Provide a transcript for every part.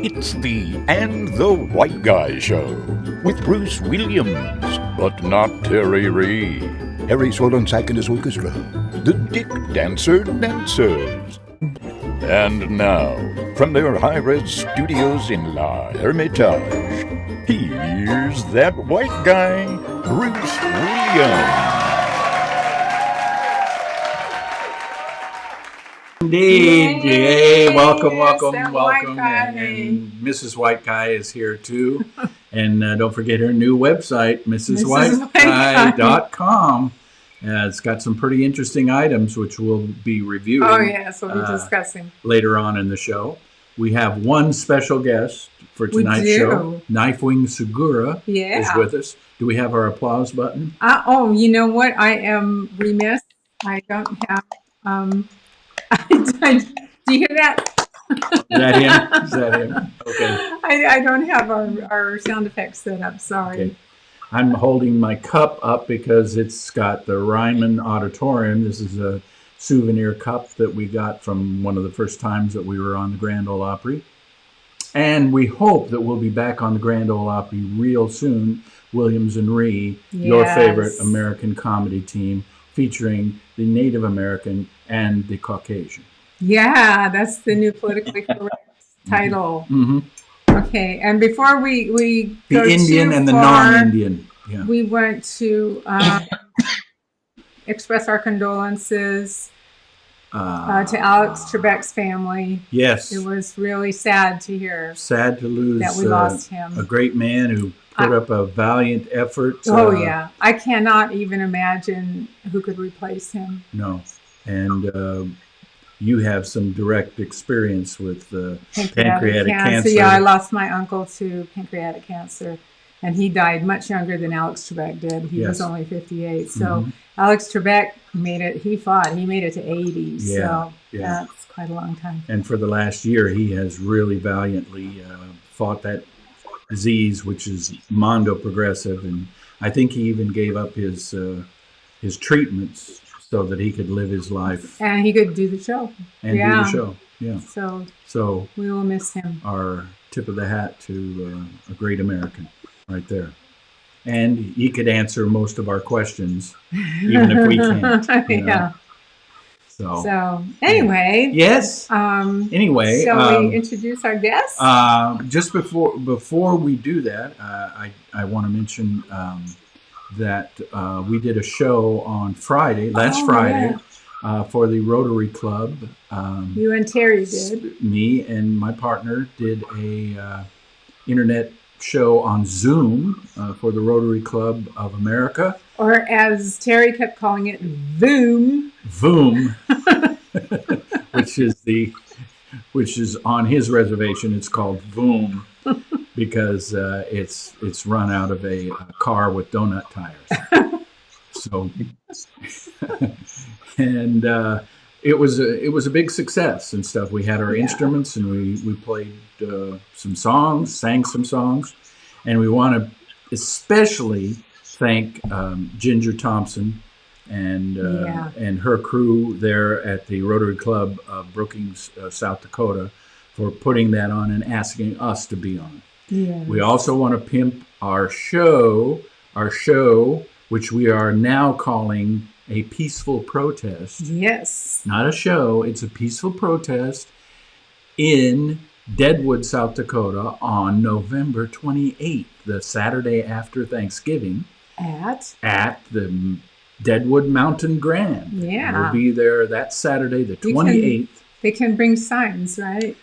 It's the And the White Guy Show with Bruce Williams, but not Terry Ree. Harry Solonsak and his orchestra, the Dick Dancer Dancers. And now, from their high-res studios in La Hermitage, here's that white guy, Bruce Williams. Indeed. Hey, welcome. And Mrs. White Guy is here too. And don't forget her new website, MrsWhiteGuy.com. It's got some pretty interesting items which we'll be reviewing. Oh, yes, we'll be discussing later on in the show. We have one special guest for tonight's show. Knifewing Segura is with us. Do we have our applause button? You know what? I am remiss. I don't have... do you hear that? Is that him? Okay. I don't have our sound effects set up. Sorry. Okay. I'm holding my cup up because it's got the Ryman Auditorium. This is a souvenir cup that we got from one of the first times that we were on the Grand Ole Opry. And we hope that we'll be back on the Grand Ole Opry real soon. Williams and Ree, your favorite American comedy team, featuring the Native American and the Caucasian. Yeah, that's the new politically correct title. Mm-hmm. Okay, and before we the go Indian too and the far, non-Indian. Yeah. we want to express our condolences to Alex Trebek's family. Yes. It was really sad to hear. Sad to lose that we lost him. A great man who put up a valiant effort. I cannot even imagine who could replace him. No. And you have some direct experience with pancreatic cancer. Yeah, I lost my uncle to pancreatic cancer, and he died much younger than Alex Trebek did. He was only 58. So Alex Trebek made it. He fought. He made it to 80. So that's quite a long time. And for the last year, he has really valiantly fought that disease, which is mondo-progressive. And I think he even gave up his treatments so that he could live his life. And he could do the show. And do the show, So we will miss him. Our tip of the hat to a great American right there. And he could answer most of our questions, even if we can't. So anyway. Yes. Anyway. Shall we introduce our guest? Just before we do that, I want to mention that we did a show on Friday, last Friday, for the Rotary Club. You and Terry did. Me and my partner did a internet show on Zoom for the Rotary Club of America. Or as Terry kept calling it, Voom. Voom, which is on his reservation. It's called Voom. Because it's run out of a car with donut tires. So, and it was a big success and stuff. We had our instruments and we played some songs, sang some songs, and we want to especially thank Ginger Thompson and her crew there at the Rotary Club of Brookings, South Dakota, for putting that on and asking us to be on. Yes. We also want to pimp our show, which we are now calling a peaceful protest. Yes. Not a show, it's a peaceful protest in Deadwood, South Dakota on November 28th, the Saturday after Thanksgiving. At the Deadwood Mountain Grand. Yeah. We'll be there that Saturday, the 28th. They can bring signs, right?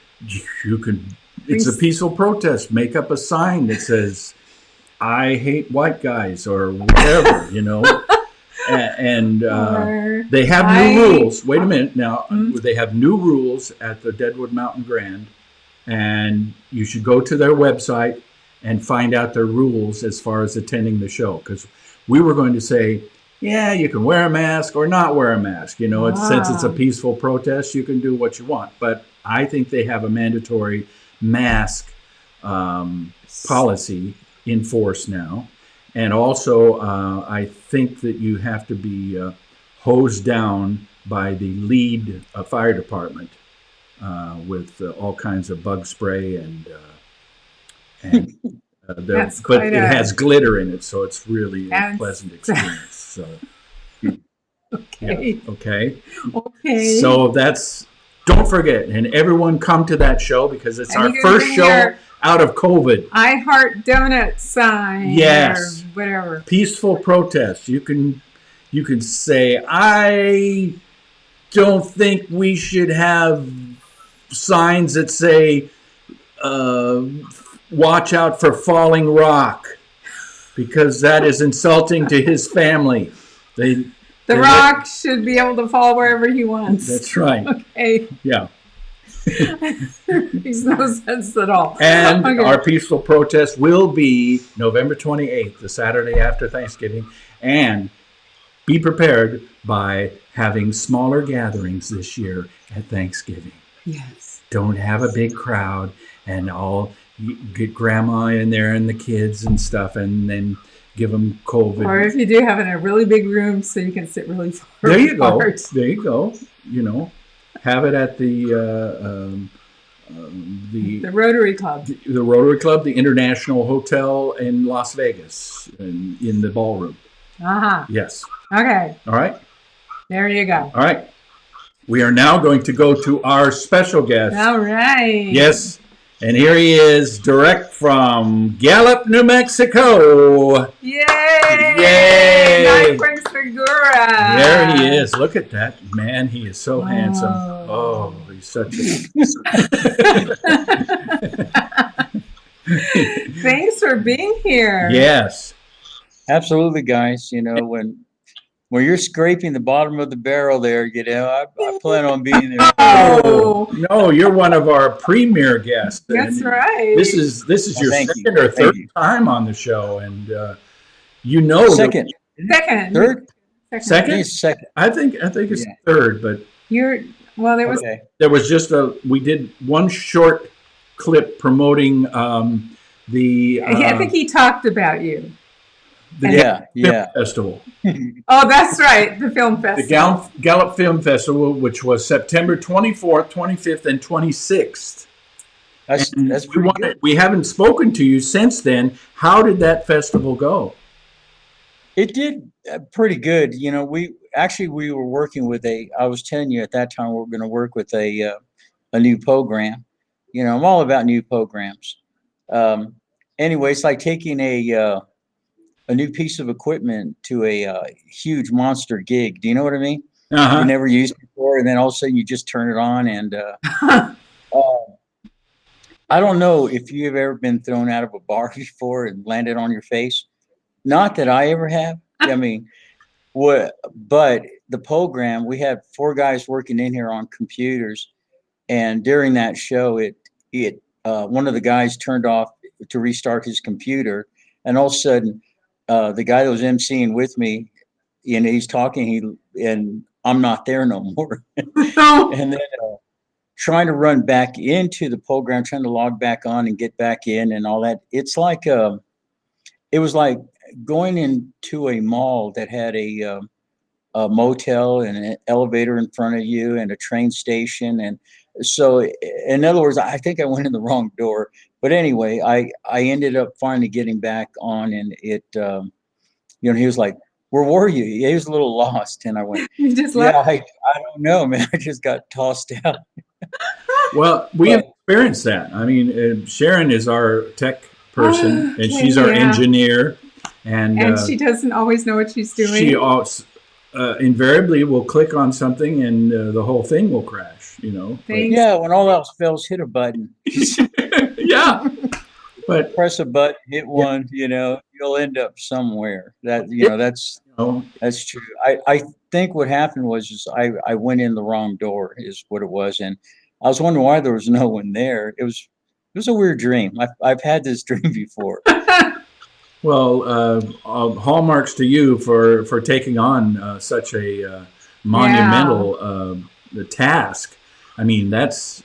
You can. It's a peaceful protest. Make up a sign that says, "I hate white guys" or whatever, And they have new rules. Wait a minute now. They have new rules at the Deadwood Mountain Grand, and you should go to their website and find out their rules as far as attending the show. Because we were going to say, yeah, you can wear a mask or not wear a mask. Since it's a peaceful protest, you can do what you want. But I think they have a mandatory mask policy in force now. And also, I think that you have to be hosed down by the lead fire department with all kinds of bug spray and That's but quite it has glitter in it, so it's really a And- pleasant experience. So, Okay. yeah, okay. Okay. So that's, don't forget, and everyone come to that show because it's And our you can first bring show your out of COVID. I heart donut sign. Yes. Or whatever. Peaceful protest. You can say, I don't think we should have signs that say, watch out for falling rock, because that is insulting to his family. The Rock should be able to fall wherever he wants. That's right. Okay. Yeah. Makes no sense at all. And Okay. our peaceful protest will be November 28th, the Saturday after Thanksgiving. And be prepared by having smaller gatherings this year at Thanksgiving. Yes. Don't have a big crowd and all. Get grandma in there and the kids and stuff, and then give them COVID. Or if you do, have it in a really big room so you can sit really far There you apart. go. There you go. You know, have it at the Rotary Club. The Rotary Club, the International Hotel in Las Vegas, in the ballroom. Uh-huh. Yes. Okay. All right. There you go. All right. We are now going to go to our special guest. All right. Yes. And here he is, direct from Gallup, New Mexico. Yay! Yay! Knifewing Segura. There he is. Look at that man. He is so handsome. Oh, he's such a... Thanks for being here. Yes. Absolutely, guys. You know, when you're scraping the bottom of the barrel there, you know, I plan on being there. Oh, No, you're one of our premier guests. that's And right. This is your Thank you. second or Thank third you. time on the show, and you know Second, Second. third, I Second? think it's second. I think it's Yeah. third, but Well, there was Okay. there was just we did one short clip promoting the I think he talked about you. Yeah, film yeah. festival, Oh, that's right. The film the festival. Gallup Film Festival, which was September 24th, 25th, and 26th. That's And pretty good. we haven't spoken to you since then. How did that festival go? It did pretty good. You know, we were working with I was telling you at that time we were going to work with a new program. You know, I'm all about new programs. Anyway, it's like taking a new piece of equipment to a huge monster gig. Do you know what I mean? Uh-huh. You never used before, and then all of a sudden you just turn it on. And I don't know if you've ever been thrown out of a bar before and landed on your face. Not that I ever have. I mean, but the program, we had 4 guys working in here on computers, and during that show, one of the guys turned off to restart his computer, and all of a sudden, the guy that was emceeing with me, and he's talking, and I'm not there no more. And then trying to run back into the program, trying to log back on and get back in and all that. It's like it was like going into a mall that had a motel and an elevator in front of you and a train station. And so, in other words, I think I went in the wrong door. But anyway, I ended up finally getting back on, and it, you know, he was like, "Where were you?" He was a little lost, and I went, You just "Yeah, left. I don't know, man. I just got tossed out." Well, we have experienced that. I mean, Sharon is our tech person, and she's our yeah. engineer, and she doesn't always know what she's doing. she invariably will click on something, and the whole thing will crash. You know. Thanks. Yeah, when all else fails, hit a button. Yeah, but Press a button, hit one. You know, you'll end up somewhere. That's true. I think what happened was I went in the wrong door is what it was, and I was wondering why there was no one there. It was a weird dream. I've had this dream before. well, hallmarks to you for taking on such a monumental task. I mean, that's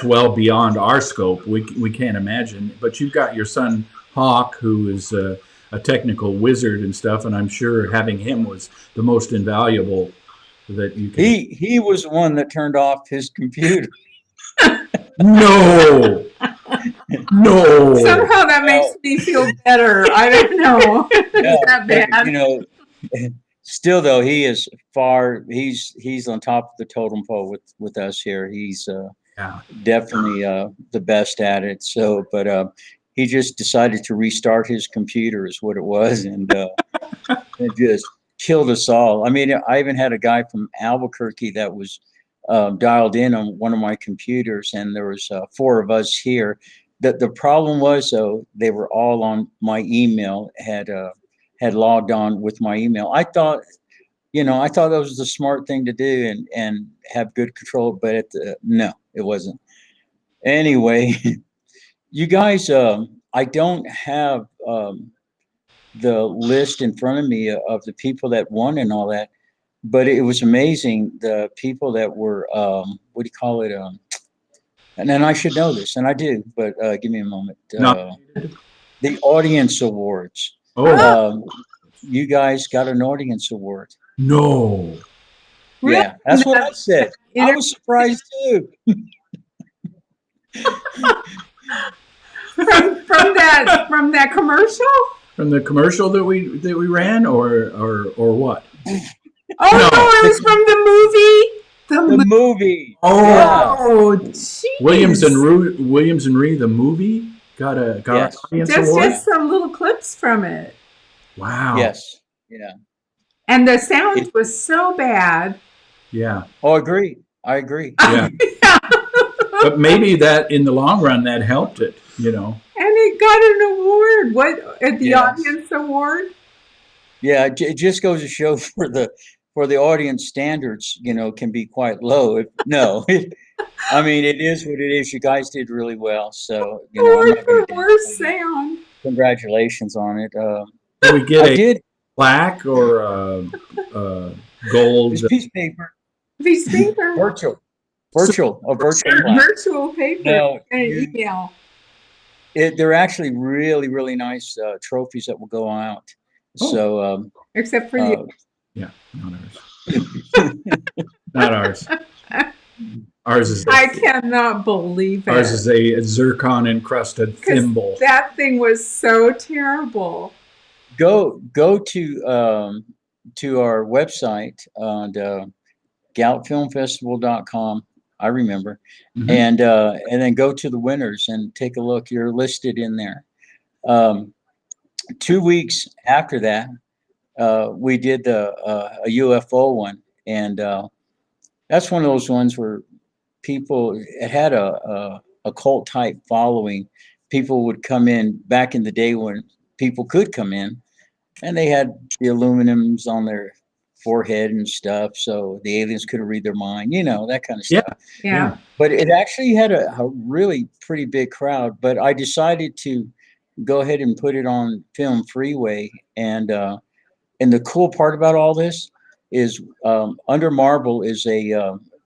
well beyond our scope. We can't imagine. But you've got your son Hawk, who is a technical wizard and stuff, and I'm sure having him was the most invaluable that you can. He was the one that turned off his computer. No, no. Somehow that makes me feel better. I don't know. No, Is that but, bad? you know, still though, he is far. He's on top of the totem pole with us here. He's Yeah. definitely the best at it. So, but he just decided to restart his computer, is what it was, and it just killed us all. I mean, I even had a guy from Albuquerque that was dialed in on one of my computers, and there was 4 of us here. The problem was though, they were all on my email, had logged on with my email. I thought, I thought that was the smart thing to do and have good control, but no, it wasn't. Anyway, you guys, I don't have the list in front of me of the people that won and all that, but it was amazing the people that were what do you call it? And then I should know this, and I do, but give me a moment. No. The audience awards. Oh, You guys got an audience award. no. Yeah, that's what I said. I was surprised too. From that commercial? From the commercial that we ran, or what? Oh no, it was from the movie. The movie. Oh, Yeah. Oh, jeez. Williams and Ree, the movie got an audience award. Just some little clips from it. Wow. Yes. Yeah. And the sound was so bad. Yeah. Oh, I agree. Yeah. But maybe that in the long run that helped it, And it got an award. What at the Yes. audience award? Yeah, it just goes to show for the audience standards, can be quite low. I mean, it is what it is. You guys did really well, so I'm not going to Worst sound. Congratulations on it. Did we get I did plaque or gold? this piece of paper, Piece of paper. virtual plaque. Virtual paper. No, And an email. They're actually really, really nice trophies that will go out. Oh. So, Except for you. Yeah, not ours. Not ours. Ours is. I cannot believe it. Ours is a zircon encrusted thimble. That thing was so terrible. go to our website on gallup.filmfestival.com. I remember, Mhm. and then go to the winners and take a look. You're listed in there. 2 weeks after that, we did a UFO one, and that's one of those ones where it had a cult type following. People would come in back in the day when people could come in, and they had the aluminums on their forehead and stuff, so the aliens couldn't read their mind, that kind of stuff. Yeah. But it actually had a really pretty big crowd. But I decided to go ahead and put it on Film Freeway, and the cool part about all this is Under Marvel is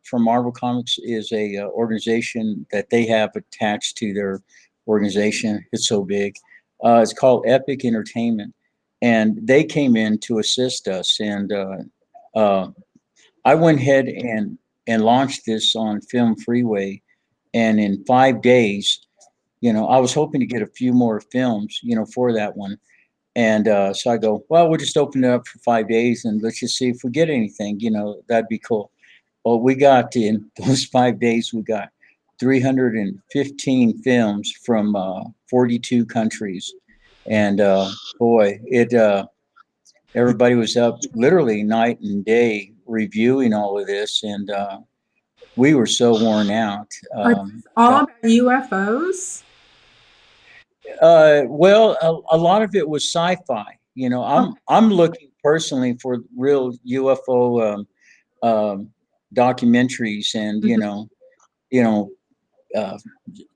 from Marvel Comics is a organization that they have attached to their organization. It's so big. It's called Epic Entertainment, and they came in to assist us. And I went ahead and launched this on Film Freeway, and in 5 days, I was hoping to get a few more films, for that one. And so I go, well, we'll just open it up for 5 days and let's just see if we get anything, that'd be cool. Well, we got in those 5 days, we got 315 films from 42 countries. And boy, everybody was up literally night and day reviewing all of this. And we were so worn out. All about UFOs? Well, a lot of it was sci-fi. I'm looking personally for real UFO documentaries, and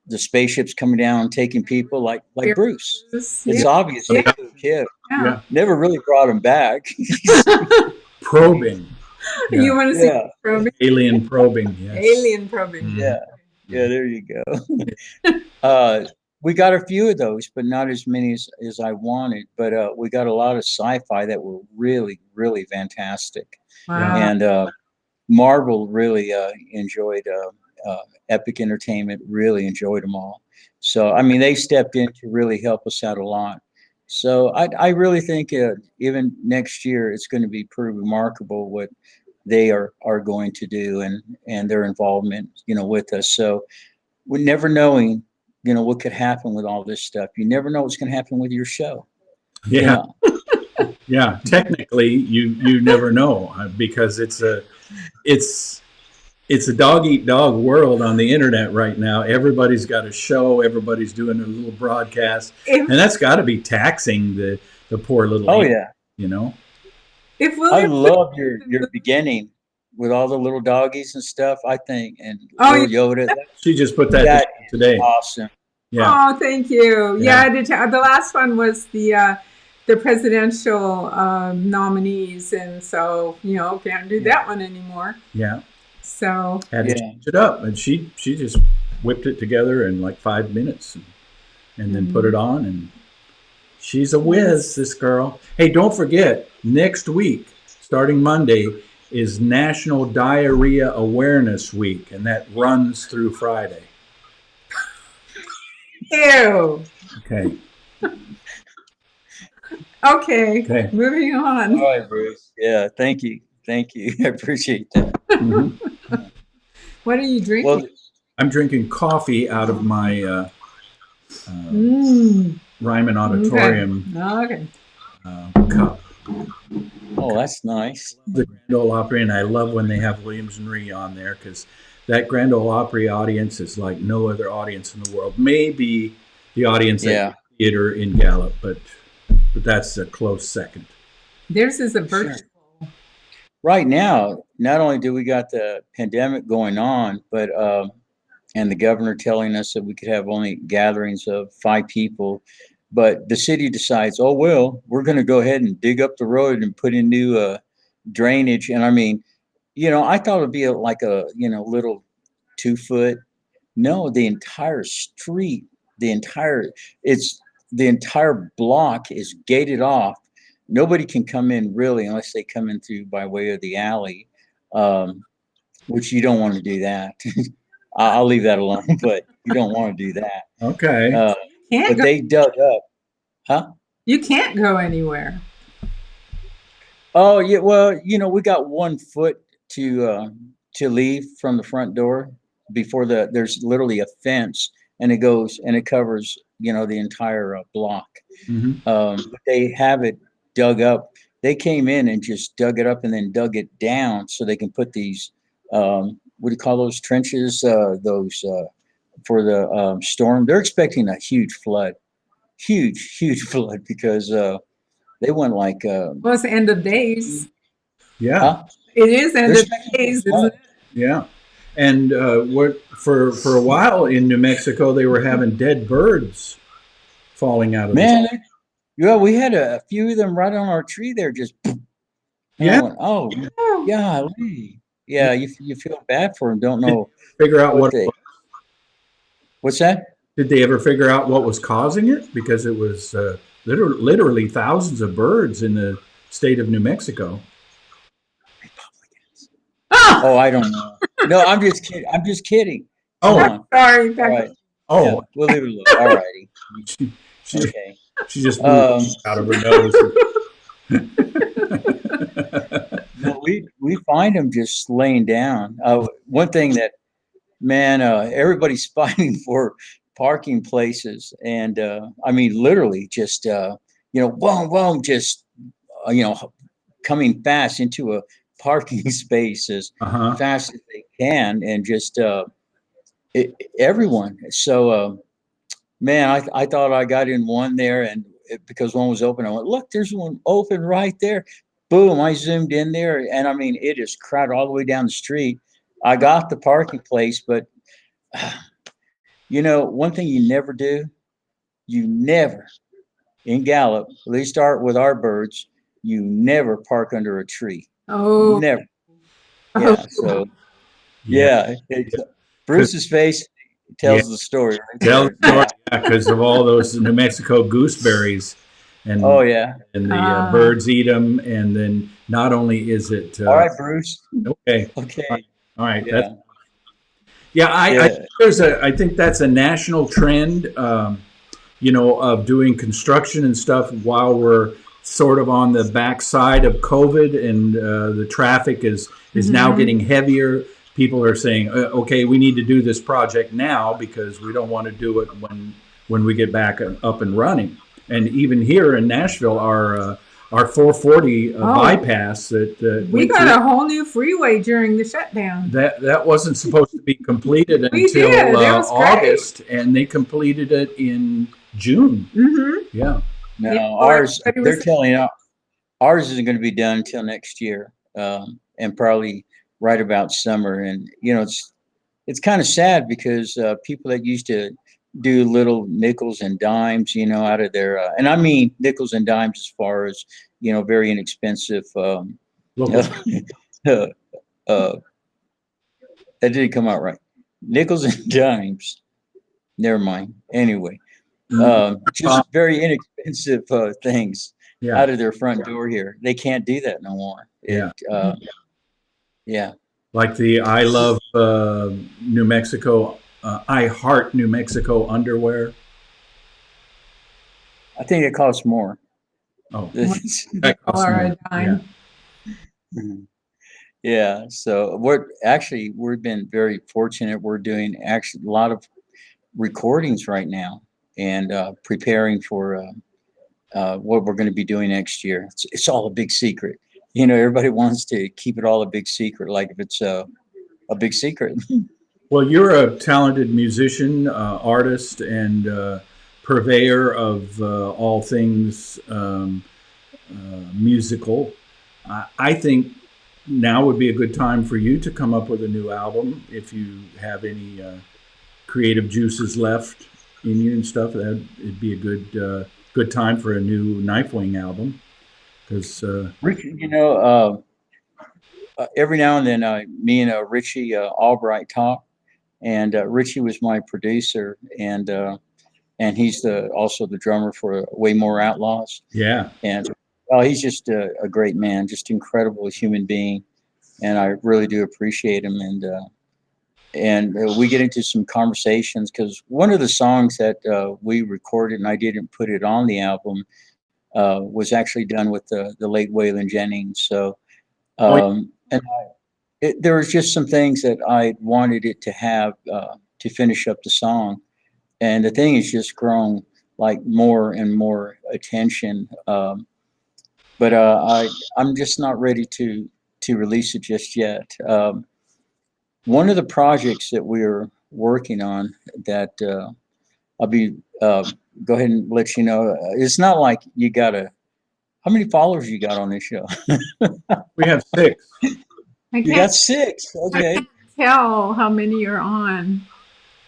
the spaceships coming down and taking people like Bruce. It's obvious. Yeah. Kid Yeah. never really brought him back. Probing. Yeah. You want to see probing? Alien probing. Yes. Alien probing. Mhm. Yeah, there you go. We got a few of those, but not as many as I wanted. But we got a lot of sci-fi that were really, really fantastic. Wow. And Marvel really enjoyed Epic Entertainment really enjoyed them all. So, I mean, they stepped in to really help us out a lot. So I really think even next year, it's going to be pretty remarkable what they are going to do and their involvement, with us. So we're never knowing, what could happen with all this stuff. You never know what's going to happen with your show. Yeah. Yeah. Technically, you never know because it's a dog eat dog world on the internet right now. Everybody's got a show. Everybody's doing a little broadcast, and that's got to be taxing the poor little. Oh yeah. If I love your beginning with all the little doggies and stuff. I think and little Yoda. She just put that today. Awesome. Yeah. Oh, thank you. Yeah, the last one was the presidential nominees, and so can't do that one anymore. Yeah. So had to change it up, and she just whipped it together in like 5 minutes, and then put it on, and she's a whiz. This girl. Hey, don't forget, next week, starting Monday, is National Diarrhea Awareness Week, and that runs through Friday. Ew. Okay. Okay. Moving on. All right, Bruce. Yeah, thank you. I appreciate that. Mm-hmm. What are you drinking? Well, I'm drinking coffee out of my Ryman Auditorium cup. Oh, that's nice. The Grand Ole Opry, and I love when they have Williams and Ree on there because that Grand Ole Opry audience is like no other audience in the world. Maybe the audience at the theater in Gallup, but that's a close second. Theirs is a virtual. Sure. Right now, not only do we got the pandemic going on, but and the governor telling us that we could have only gatherings of 5 people, but the city decides, oh well, we're going to go ahead and dig up the road and put in new drainage. And I mean, I thought it'd be like a little 2-foot. No, the entire street, the entire block is gated off. Nobody can come in really unless they come in through by way of the alley, which you don't want to do that. I'll leave that alone, but you don't want to do that. Okay. But they dug up. Huh? You can't go anywhere. Oh, yeah. Well, we got 1 foot to leave from the front door before there's literally a fence, and it covers, the entire block. Mm-hmm. They have it dug up. They came in and just dug it up and then dug it down so they can put these, what do you call those trenches? Those for the storm. They're expecting a huge flood because they went like. Well, it's the end of days. Yeah. Huh? It is end of days, isn't it? Yeah. And for a while in New Mexico, they were having dead birds falling out of the sky. Yeah, we had a few of them right on our tree there. Just yeah. Oh, golly. Yeah, you feel bad for them. Don't know. Figure out what. What's that? Did they ever figure out what was causing it? Because it was literally thousands of birds in the state of New Mexico. Republicans. Oh, I don't know. No, I'm just kidding. Oh, sorry. Right. Oh, yeah, we'll leave it alone. All righty. Okay. She just blew out of her nose. No, we find them just laying down. One thing that, man, everybody's fighting for parking places, and I mean, literally, just boom, just coming fast into a parking space as fast as they can, and just everyone. So. Man, I thought I got in one there, and because one was open, I went, look, there's one open right there. Boom, I zoomed in there, and I mean, it is crowded all the way down the street. I got the parking place, but one thing you never do, in Gallup, at least start with our birds, you never park under a tree. Oh, never. Yeah. So, Bruce's face tells the story. Right? Tells the story because of all those New Mexico gooseberries, and and the birds eat them, and then not only is it all right, Bruce. Okay. Okay. All right. Yeah. Yeah, I think that's a national trend, of doing construction and stuff while we're sort of on the backside of COVID, and the traffic is now getting heavier. People are saying, okay, we need to do this project now because we don't want to do it when we get back up and running. And even here in Nashville, our 440 bypass that we got a whole new freeway during the shutdown. That wasn't supposed to be completed until August, and they completed it in June. Yeah. No, they're telling ours isn't going to be done until next year, and probably right about summer. And it's kind of sad because people that used to do little nickels and dimes, out of their, and I mean nickels and dimes as far as very inexpensive. That didn't come out right. Nickels and dimes. Never mind. Anyway, just very inexpensive things out of their front door here. They can't do that no more. Yeah. Like the I Love New Mexico, I Heart New Mexico underwear. I think it costs more. Oh, that costs more. Yeah. Yeah. So we've been very fortunate. We're doing actually a lot of recordings right now and preparing for what we're going to be doing next year. It's all a big secret. Everybody wants to keep it all a big secret, like if it's a big secret. Well, you're a talented musician, artist, and purveyor of all things musical. I think now would be a good time for you to come up with a new album if you have any creative juices left in you and stuff. It'd be a good time for a new Knifewing album. Because Richie, every now and then, me and Richie Albright talk, and Richie was my producer, and he's also the drummer for Way More Outlaws. Yeah, and he's just a great man, just incredible human being, and I really do appreciate him. And we get into some conversations because one of the songs that we recorded and I didn't put it on the album was actually done with the late Waylon Jennings. So, there was just some things that I wanted it to have to finish up the song, and the thing has just grown like more and more attention. But I'm just not ready to release it just yet. One of the projects that we're working on that I'll be go ahead and let you know. It's not like you gotta. How many followers you got on this show? We have 6. You got 6. Okay. I can't tell how many you're on.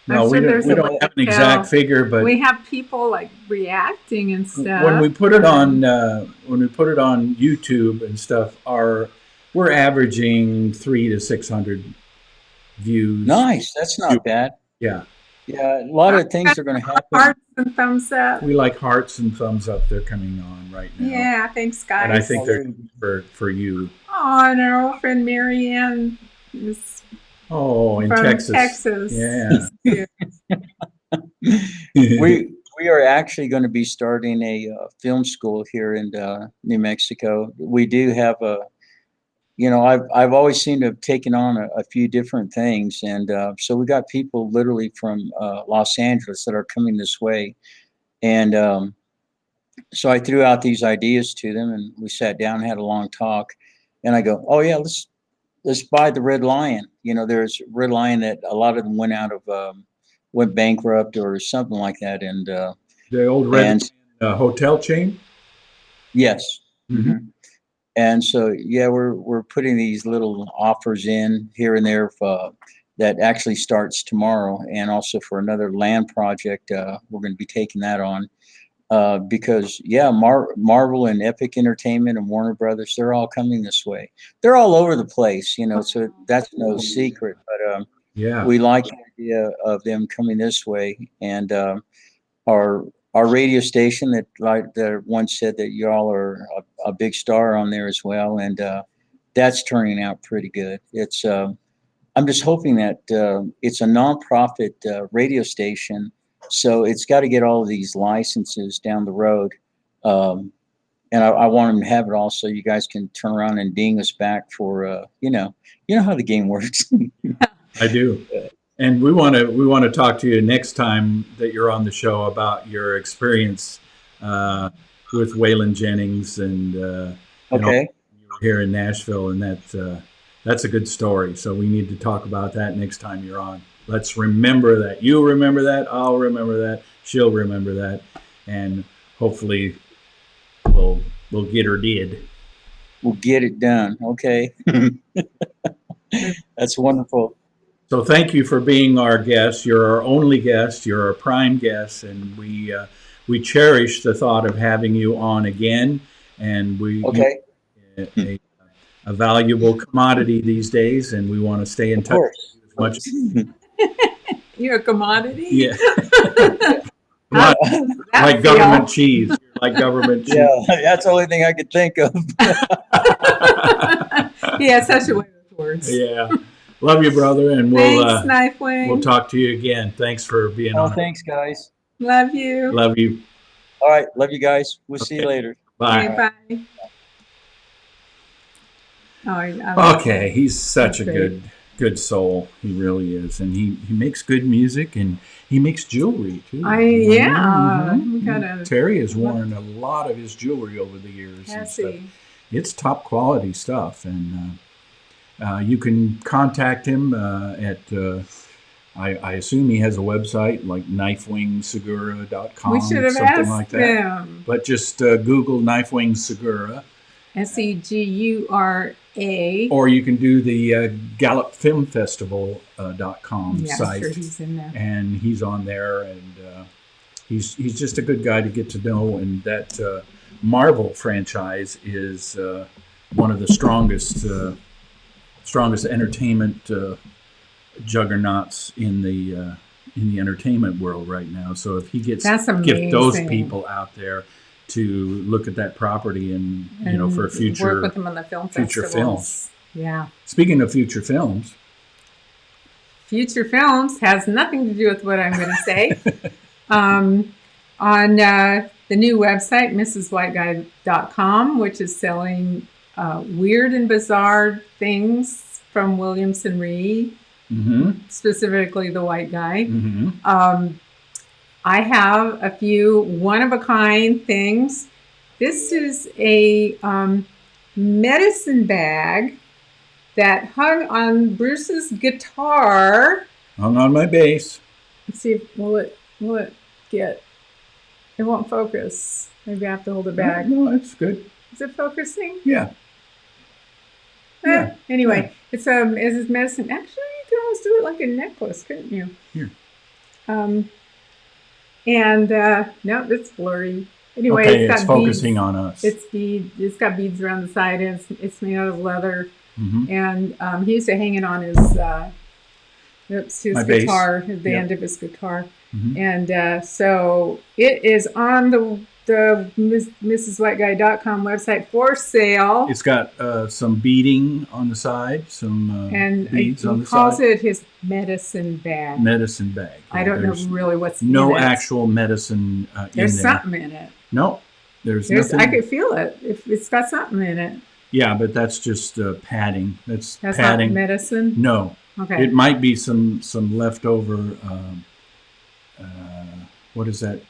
No, we don't have an exact figure, but we have people like reacting and stuff. When we put it on YouTube and stuff, we're averaging 300 to 600 views. Nice. That's not bad. Yeah. Yeah, a lot of things are going to happen. Hearts and thumbs up. We like hearts and thumbs up. They're coming on right now. Yeah, thanks, guys. And I think they're for you. Oh, and our old friend Marianne is in from Texas. Yeah. We are actually going to be starting a film school here in New Mexico. We do have I've always seemed to have taken on a few different things, and so we got people literally from Los Angeles that are coming this way, and so I threw out these ideas to them, and we sat down and had a long talk, and I go, oh yeah, let's buy the Red Lion. There's Red Lion that a lot of them went bankrupt or something like that, and the old Red hotel chain. Yes. Mm-hmm. And so, yeah, we're putting these little offers in here and there that actually starts tomorrow, and also for another land project, we're going to be taking that on because, Marvel and Epic Entertainment and Warner Brothers, they're all coming this way. They're all over the place, so that's no secret. But we like the idea of them coming this way, and our radio station that once said that y'all are a big star on there as well, and that's turning out pretty good. It's I'm just hoping that it's a nonprofit radio station, so it's got to get all of these licenses down the road. And I want them to have it all so you guys can turn around and ding us back for, you know how the game works. I do. And we want to talk to you next time that you're on the show about your experience with Waylon Jennings and Okay. here in Nashville, and that's a good story. So we need to talk about that next time you're on. Let's remember that. You remember that. I'll remember that. She'll remember that, and hopefully we'll get her did. We'll get it done. Okay. That's wonderful. So thank you for being our guest. You're our only guest. You're our prime guest, and we cherish the thought of having you on again. And Okay. A valuable commodity these days, and we want to stay in touch as much. You're a commodity? Yeah. like government cheese. You're like government cheese. Yeah, that's the only thing I could think of. He has such a way with words. Yeah. Love you, brother, and Thanks, Knifewing. we'll talk to you again. Thanks for being on. Thanks, guys. Love you. Love you. All right, love you guys. We'll see you later. Bye. Okay, bye. Oh, Okay, he's such a good soul. He really is, and he makes good music, and he makes jewelry too. We got Terry has worn a lot of his jewelry over the years. It's top quality stuff, and you can contact him at. I assume he has a website like knifewingsegura.com. We should have something asked like that. him. But just Google Knifewing Segura. Segura. Or you can do the GallupFilmFestival.com site. Sure, he's in there. And he's on there, and he's just a good guy to get to know. And that Marvel franchise is one of the strongest entertainment juggernauts in the entertainment world right now. So if he gets get those people out there to look at that property and for future work with them on the film future festivals. films. Yeah. Speaking of future films has nothing to do with what I'm going to say. On the new website, MrsWhiteGuy.com, which is selling weird and bizarre things from Williamson Reed, specifically the White Guy. I have a few one-of-a-kind things. This is a medicine bag that hung on Bruce's guitar. Hung on my bass. Let's see if will it get? It won't focus. Maybe I have to hold it back. No, it's good. Is it focusing? Yeah. Anyway, it's medicine. Actually, you could almost do it like a necklace, couldn't you? Here. No, it's blurry. Anyway, okay, it's got focusing on us. It's got beads around the side, and it's made out of leather. Mm-hmm. And he used to hang it on his guitar, the end of his guitar. Mm-hmm. And so it is on the MrsWhiteGuy.com website for sale. It's got some beading on the side, some beads on the side. He calls it his medicine bag. Medicine bag. I don't know really what's in it. No actual medicine in there. There's something in it. No, there's nothing. I could feel it. If it's got something in it. Yeah, but that's just padding. That's padding. Not medicine? No. Okay. It might be some leftover, what is that?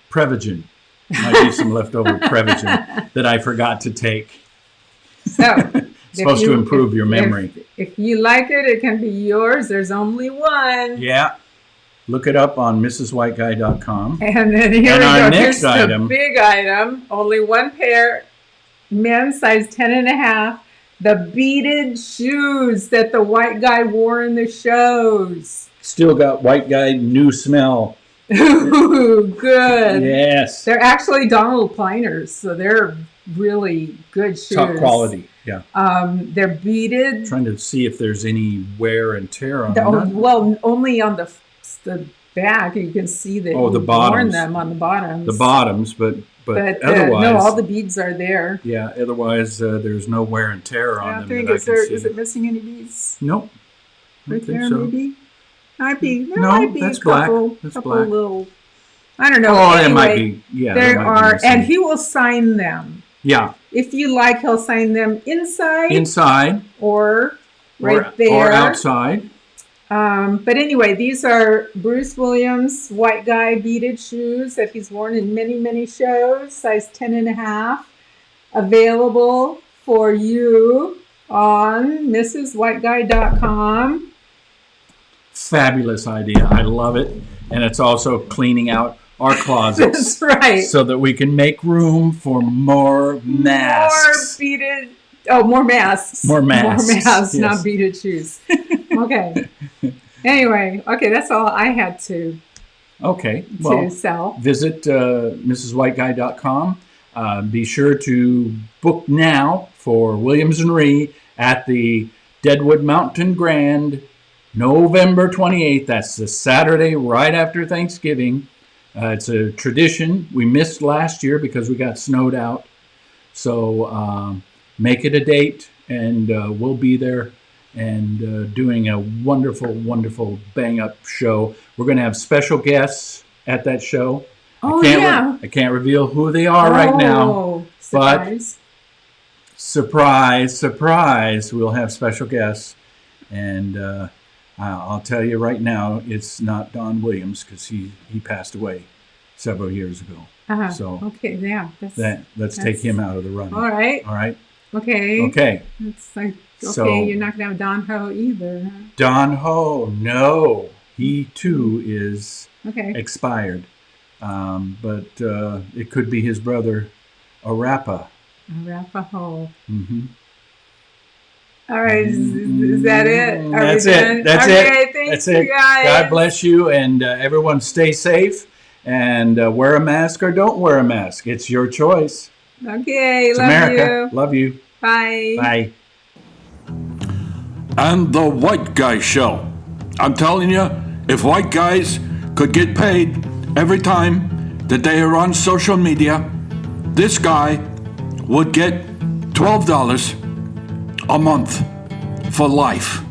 Prevagen. Might be some leftover Prevagen that I forgot to take. So, supposed to improve your memory. If you like it, it can be yours. There's only one. Yeah. Look it up on MrsWhiteGuy.com. And then here we our go. next Here's item. The big item. Only one pair. Men's size 10.5. The beaded shoes that the White Guy wore in the shows. Still got White Guy new smell. Ooh, good. Yes. They're actually Donald Pleiners, so they're really good shoes. Top quality, yeah. They're beaded. Trying to see if there's any wear and tear on them. Well, only on the back you can see that the you've bottoms. worn them on the bottoms. The bottoms, but otherwise, no, all the beads are there. Yeah, otherwise there's no wear and tear on them. Is it missing any beads? Nope. Right think there, so. maybe. Might be. There No, might be that's a couple, black. That's couple black. little. I don't know. Oh, anyway, it might be. Yeah, that there might be are, missing. and he will sign them. Yeah, If you like, he'll sign them inside or right there. or outside. But anyway, these are Bruce Williams white guy beaded shoes that he's worn in many, many shows, size 10.5, available for you on MrsWhiteGuy.com. Fabulous idea. I love it. And it's also cleaning out our closets. That's right. So that we can make room for more masks. More masks. More masks. More masks, Yes. not beaded shoes. Okay. Anyway, okay, that's all I had to sell. Visit MrsWhiteGuy.com. Be sure to book now for Williams and Ree at the Deadwood Mountain Grand, November 28th. That's the Saturday right after Thanksgiving. It's a tradition. We missed last year because we got snowed out. So make it a date, and we'll be there and doing a wonderful, wonderful bang-up show. We're going to have special guests at that show. Oh, I can't reveal who they are right now. Surprise. But surprise, we'll have special guests. And I'll tell you right now, it's not Don Williams because he passed away several years ago. So okay, yeah. Let's take him out of the running. All right. Okay. It's like, So- you're not going to have Don Ho either. Huh? Don Ho, no. He too is Okay. expired. But it could be his brother, Arapa. Arapaho. Mm-hmm. All right, is that it? Are That's we it. done? That's okay, it. Thanks, That's you it. guys. God bless you, and everyone stay safe, and wear a mask or don't wear a mask. It's your choice. Okay, It's love America. you. Love you. Bye. Bye. And the White Guy Show. I'm telling you, if white guys could get paid every time that they are on social media, this guy would get $12 a month for life.